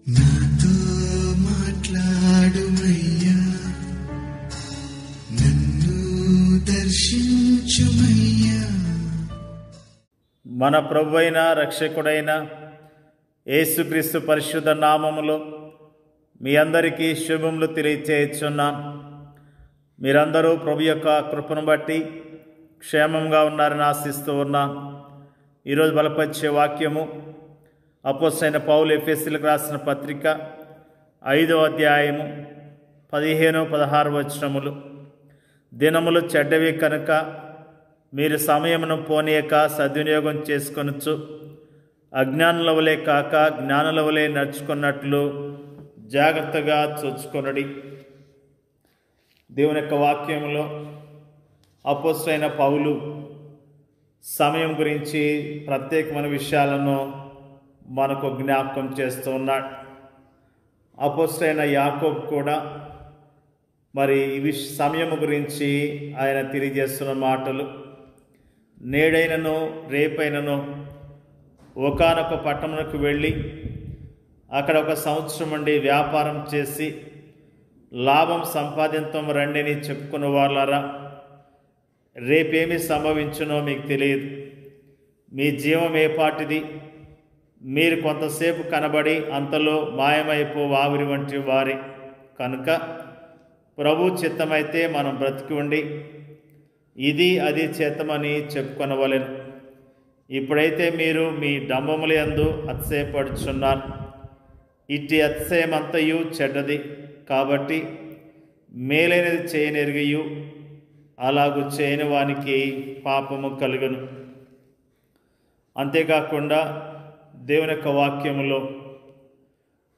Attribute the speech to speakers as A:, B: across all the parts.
A: నాతో మాట్లాడుమయ్యా, నన్ను దర్శించుమయ్యా.
B: మన ప్రభువైన రక్షకుడైన యేసుక్రీస్తు పరిశుద్ధ నామములో మీ అందరికీ శుభములు తెలియచేయుచున్నాను. మీరందరూ ప్రభు యొక్క కృపను బట్టి క్షేమంగా ఉన్నారని ఆశిస్తూ ఉన్నాను. ఈరోజు బలపరిచే వాక్యము అపోస్తలుడైన పౌలు ఎఫెసీయులకు రాసిన పత్రిక 5వ అధ్యాయము 15-16 వచనములు. దినములు చెడ్డవి కనుక మీరు సమయమును పోనీయక సద్వినియోగం చేసుకొనొచ్చు. అజ్ఞానుల వలె కాక జ్ఞానుల వలె నడుచుకున్నట్లు జాగ్రత్తగా చూచుకొనుడి. దేవుని యొక్క వాక్యంలో అపోస్తలుడైన పౌలు సమయం గురించి ప్రత్యేకమైన విషయాలను మనకు జ్ఞాపకం చేస్తూ ఉన్నాడు. అపోస్తలుడైన యాకోబు కూడా మరి ఈ సమయం గురించి ఆయన తెలియజేస్తున్న మాటలు, నేడైనను రేపైనను ఒకానొక పట్టణమునకు వెళ్ళి అక్కడ 1 సంవత్సరం నుండి వ్యాపారం చేసి లాభం సంపాదించడం రండిని చెప్పుకున్న వాళ్ళారా, రేపేమి సంభవించునో మీకు తెలియదు. మీ జీవం ఏపాటిది? మీరు కొంతసేపు కనబడి అంతలో మాయమైపో ఆవిరి వంటి వారి కనుక ప్రభు చిత్తమైతే మనం బ్రతికి ఉండి ఇది అది చేతమని చెప్పుకొనవలెను. ఇప్పుడైతే మీరు మీ డంబముల యందు అతిశయపడుచున్నారు. ఇట్టి అతిశయమంతయు చెడ్డది. కాబట్టి మేలైనది చేయనెరిగియు అలాగూ చేయని వానికి పాపము కలుగును. అంతేకాకుండా దేవుని యొక్క వాక్యములో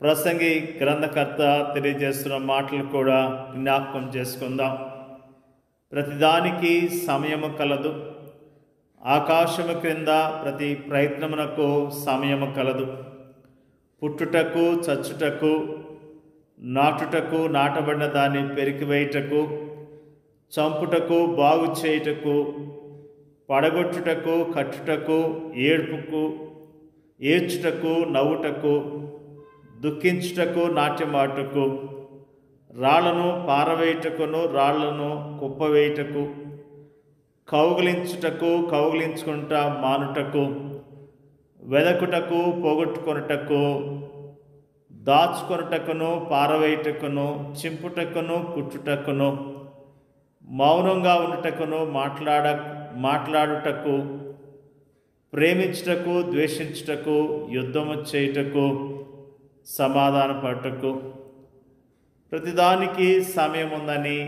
B: ప్రసంగి గ్రంథకర్త తెలియజేస్తున్న మాటలు కూడా జ్ఞాపకం చేసుకుందాం. ప్రతిదానికి సమయము కలదు. ఆకాశము క్రింద ప్రతి ప్రయత్నమునకు సమయము కలదు. పుట్టుటకు, చచ్చుటకు, నాటుటకు, నాటబడిన దాన్ని పెరికివేయుటకు, చంపుటకు, బాగు చేయుటకు, పడగొట్టుటకు, కట్టుటకు, ఏడ్చుటకు, నవ్వుటకు, దుఃఖించుటకు, నాట్యమాటుకు, రాళ్లను పారవేయుటకును, రాళ్లను కుప్పవేయుటకు, కౌగిలించుటకు, కౌగిలించుకుంటా మానుటకు, వెదకుటకు, పోగొట్టుకొనుటకు, దాచుకొనుటకును, పారవేయుటకును, చింపుటకును, కుట్టుటకును, మౌనంగా ఉండుటకును, మాట్లాడుటకు, ప్రేమించుటకు, ద్వేషించుటకు, యుద్ధము చేయుటకు, సమాధానపడుటకు, ప్రతిదానికి సమయం ఉందని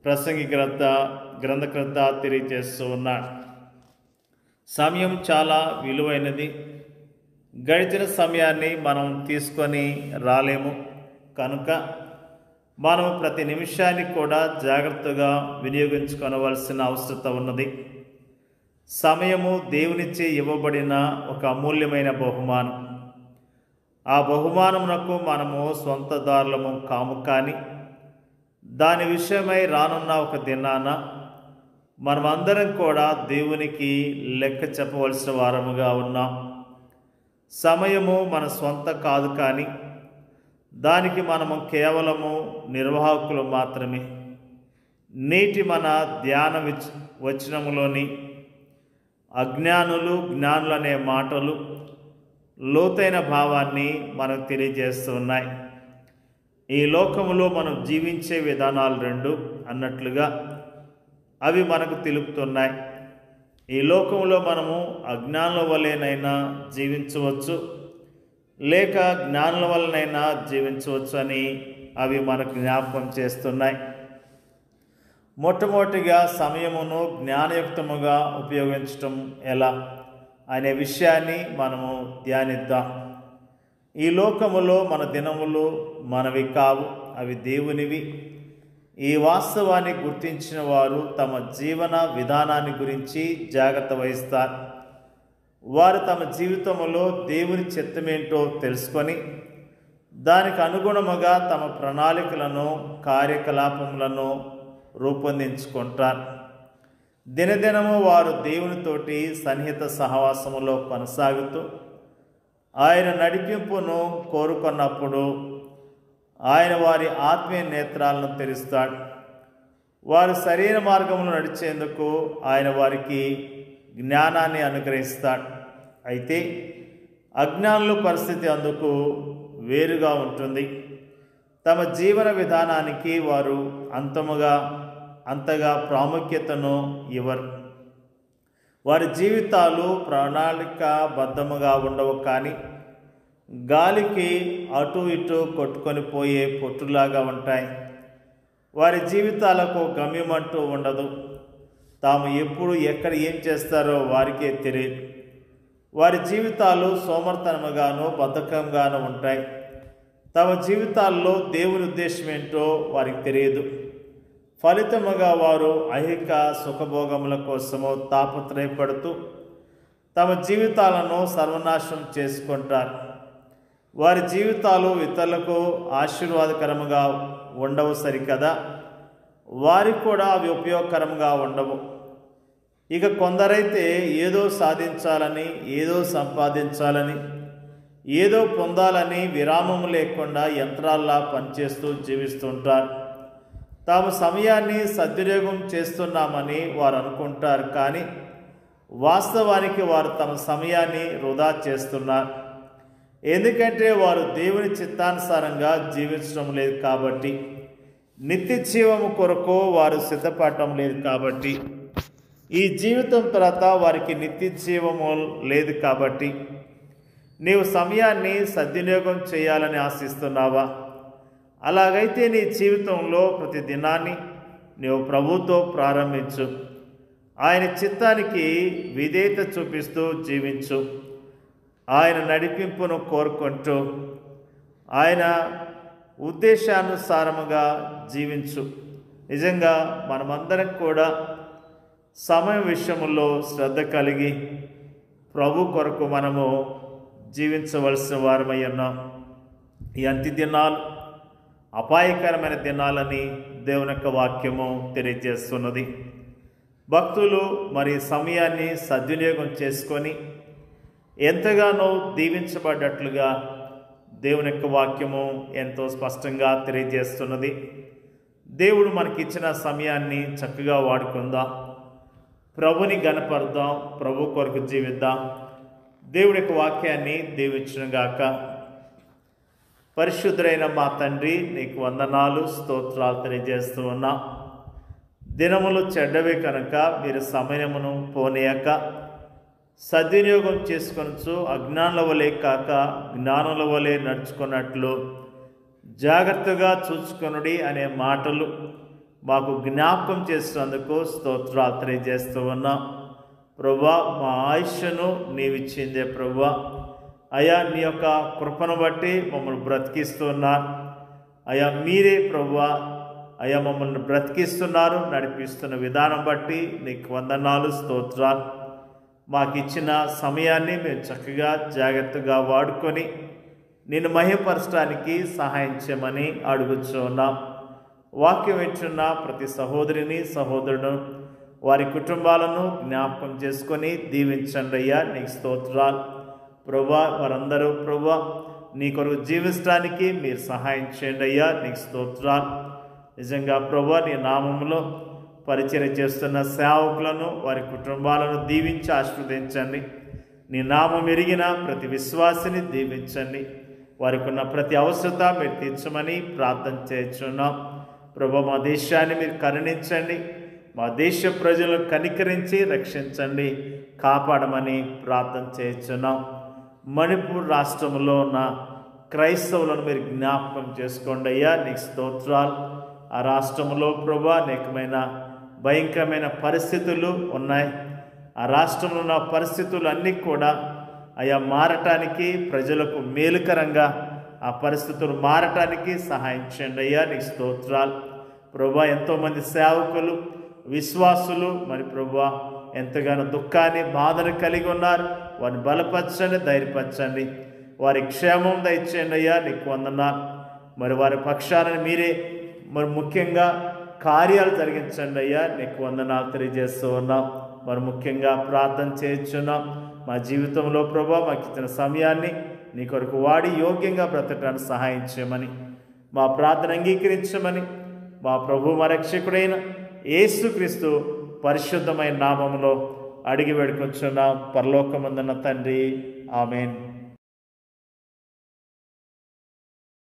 B: ప్రసంగి గ్రంథకర్త తెలియజేస్తూ ఉన్నాడు. సమయం చాలా విలువైనది. గడిచిన సమయాన్ని మనం తీసుకొని రాలేము. కనుక మనం ప్రతి నిమిషాన్ని కూడా జాగ్రత్తగా వినియోగించుకోవలసిన అవసరం ఉన్నది. సమయము దేవునిచే ఇవ్వబడిన ఒక అమూల్యమైన బహుమానం. ఆ బహుమానమునకు మనము స్వంతదారులము కాము. కానీ దాని విషయమై రానున్న ఒక దినాన మనమందరం కూడా దేవునికి లెక్క చెప్పవలసిన వారముగా ఉన్నాం. సమయము మన స్వంత కాదు, కానీ దానికి మనము కేవలము నిర్వాహకులు మాత్రమే. నేటి మన ధ్యాన వచనములోని అజ్ఞానులు, జ్ఞానులు అనే మాటలు లోతైన భావాన్ని మనకు తెలియజేస్తూ ఉన్నాయి. ఈ లోకములో మనం జీవించే విధానాలు 2 అన్నట్లుగా అవి మనకు తెలుపుతున్నాయి. ఈ లోకంలో మనము అజ్ఞానుల వలెనైనా జీవించవచ్చు, లేక జ్ఞానుల వలనైనా జీవించవచ్చు అని అవి మనకు జ్ఞాపకం చేస్తున్నాయి. మొట్టమొదటిగా సమయమును జ్ఞానయుక్తముగా ఉపయోగించటం ఎలా అనే విషయాన్ని మనము ధ్యానిద్దాం. ఈ లోకములో మన దినములు మనవి కావు, అవి దేవునివి. ఈ వాస్తవాన్ని గుర్తించిన వారు తమ జీవన విధానాన్ని గురించి జాగ్రత్త వహిస్తారు. వారు తమ జీవితంలో దేవుని చిత్తమేంటో తెలుసుకొని దానికి అనుగుణముగా తమ ప్రణాళికలను, కార్యకలాపములను రూపొందించుకుంటారు. దినదినము వారు దేవునితోటి సన్నిహిత సహవాసములో కొనసాగుతూ ఆయన నడిపింపును కోరుకున్నప్పుడు ఆయన వారి ఆత్మీయ నేత్రాలను తెరుస్తాడు. వారు సరైన మార్గంలో నడిచేందుకు ఆయన వారికి జ్ఞానాన్ని అనుగ్రహిస్తాడు. అయితే అజ్ఞానుల పరిస్థితి అందుకు వేరుగా ఉంటుంది. తమ జీవన విధానానికి వారు అంతగా ప్రాముఖ్యతను ఇవ్వరు. వారి జీవితాలు ప్రణాళికాబద్ధముగా ఉండవు, కానీ గాలికి అటు ఇటు కొట్టుకొని పోయే పొట్టులాగా ఉంటాయి. వారి జీవితాలకు గమ్యమంటూ ఉండదు. తాము ఎప్పుడు ఎక్కడ ఏం చేస్తారో వారికే తెలియదు. వారి జీవితాలు సోమర్తనముగాను బద్ధకంగాను ఉంటాయి. తమ జీవితాల్లో దేవుని ఉద్దేశం ఏంటో వారికి తెలియదు. ఫలితముగా వారు ఐహిక సుఖభోగముల కోసము తాపత్రయపడుతూ తమ జీవితాలను సర్వనాశనం చేసుకుంటారు. వారి జీవితాలు ఇతరులకు ఆశీర్వాదకరముగా ఉండవు సరికదా, వారికి కూడా అవి ఉపయోగకరంగా ఉండవు. ఇక కొందరైతే ఏదో సాధించాలని, ఏదో సంపాదించాలని, ఏదో పొందాలని విరామం లేకుండా యంత్రాల్లా పనిచేస్తూ జీవిస్తుంటారు. తాము సమయాన్ని సద్వినియోగం చేస్తున్నామని వారు అనుకుంటారు, కానీ వాస్తవానికి వారు తమ సమయాన్ని వృధా చేస్తున్నారు. ఎందుకంటే వారు దేవుని చిత్తానుసారంగా జీవించడం లేదు కాబట్టి, నిత్య జీవము కొరకు వారు సిద్ధపడటం లేదు కాబట్టి, ఈ జీవితం తర్వాత వారికి నిత్య జీవము లేదు కాబట్టి, నీవు సమయాన్ని సద్వినియోగం చేయాలని ఆశిస్తున్నావా? అలాగైతే నీ జీవితంలో ప్రతి దినాన్ని నీవు ప్రభువుతో ప్రారంభించు. ఆయన చిత్తానికి విధేయత చూపిస్తూ జీవించు. ఆయన నడిపింపును కోరుకుంటూ ఆయన ఉద్దేశానుసారముగా జీవించు. నిజంగా మనమందరం కూడా సమయం విషయంలో శ్రద్ధ కలిగి ప్రభు కొరకు మనము జీవించవలసిన వారమై ఉన్నాం. ఈ అంత్య దినాలు అపాయకరమైన దినాలని దేవుని యొక్క వాక్యము తెలియజేస్తున్నది. భక్తులు మరి సమయాన్ని సద్వినియోగం చేసుకొని ఎంతగానో దీవించబడ్డట్లుగా దేవుని యొక్క వాక్యము ఎంతో స్పష్టంగా తెలియజేస్తున్నది. దేవుడు మనకిచ్చిన సమయాన్ని చక్కగా వాడుకుందాం, ప్రభుని గణపరుద్దాం, ప్రభు కొరకు జీవిద్దాం. దేవుడి యొక్క వాక్యాన్ని దీవించునుగాక. పరిశుద్ధుడైన మా తండ్రి, నీకు వందనాలు, స్తోత్రాలు తెలియజేస్తూ ఉన్నా. దినములు చెడ్డవే కనుక మీరు సమయమును పోనీయక సద్వినియోగం చేసుకొనచ్చు అజ్ఞానుల వలె కాక జ్ఞానుల వలె నడుచుకున్నట్లు జాగ్రత్తగా చూసుకొనుడి అనే మాటలు మాకు జ్ఞాపకం చేసినందుకు స్తోత్రాలు తెలియజేస్తూ ఉన్నాం. ప్రభువా, మా ఆయుష్ను నీవిచ్చిందే ప్రభువా. అయా, నీ యొక్క కృపను బట్టి మమ్మల్ని బ్రతికిస్తున్నారు. అయా, మీరే ప్రభువా అయా మమ్మల్ని బ్రతికిస్తున్నారు. నడిపిస్తున్న విధానం బట్టి నీకు వందనాలు, స్తోత్రాలు. మాకు ఇచ్చిన సమయాన్ని మేము చక్కగా జాగ్రత్తగా వాడుకొని నిన్ను మహిమపరచడానికి సహాయం చేయమని అడుగుచున్నాం. వాక్యం వింటున్న ప్రతి సహోదరిని సహోదరుడు వారి కుటుంబాలను జ్ఞాపకం చేసుకొని దీవించండి అయ్యా. నీకు స్తోత్రాలు ప్రభువా. వారందరూ ప్రభువా నీ కొరకు జీవించడానికి మీరు సహాయం చేయండి అయ్యా. నీకు స్తోత్రాలు. నిజంగా ప్రభువా, నీ నామములో పరిచర్య చేస్తున్న సేవకులను వారి కుటుంబాలను దీవించి ఆశీర్వదించండి. నీ నామం ఎరిగిన ప్రతి విశ్వాసిని దీవించండి. వారికి ఉన్న ప్రతి అవసరత మీరు తీర్చమని ప్రార్థన చేస్తున్నాం. ప్రభువా, మా దేశాన్ని మీరు కరుణించండి. మా దేశ ప్రజలను కనికరించి రక్షించండి, కాపాడమని ప్రార్థన చేస్తున్నాం. మణిపూర్ రాష్ట్రంలో ఉన్న క్రైస్తవులను మీరు జ్ఞాపకం చేసుకోండి అయ్యా. నీకు స్తోత్రాలు. ఆ రాష్ట్రంలో ప్రభువా అనేకమైన భయంకరమైన పరిస్థితులు ఉన్నాయి. ఆ రాష్ట్రంలో ఉన్న పరిస్థితులు అన్నీ కూడా అయా మారటానికి, ప్రజలకు మేలుకరంగా ఆ పరిస్థితులు మారటానికి సహాయం చేయండి అయ్యా. నీకు స్తోత్రాలు ప్రభువా. ఎంతోమంది సేవకులు, విశ్వాసులు మరి ప్రభువా ఎంతగానో దుఃఖాన్ని, బాధను కలిగి ఉన్నారు. వారిని బలపరచండి, ధైర్యపరచండి, వారి క్షేమం దయచేయండి అయ్యా. నీకు వందనాలు. మరి వారి పక్షాలను మీరే మరి ముఖ్యంగా కార్యాలు జరిగించండి అయ్యా. నీకు వందనాలు తెలియజేస్తూ ఉన్నాం. మరి ముఖ్యంగా ప్రార్థన చేయించున్నాం. మా జీవితంలో ప్రభువా మాకు ఇచ్చిన సమయాన్ని నీ కొరకు వాడి యోగ్యంగా బ్రతకడానికి సహాయం చేయమని, మా ప్రార్థన అంగీకరించమని మా ప్రభు మా రక్షకుడైన యేసుక్రీస్తు పరిశుద్ధమైన నామములో అడిగి వేడుకొంచున్నాం పరలోకమందున్న తండ్రి. ఆమేన్.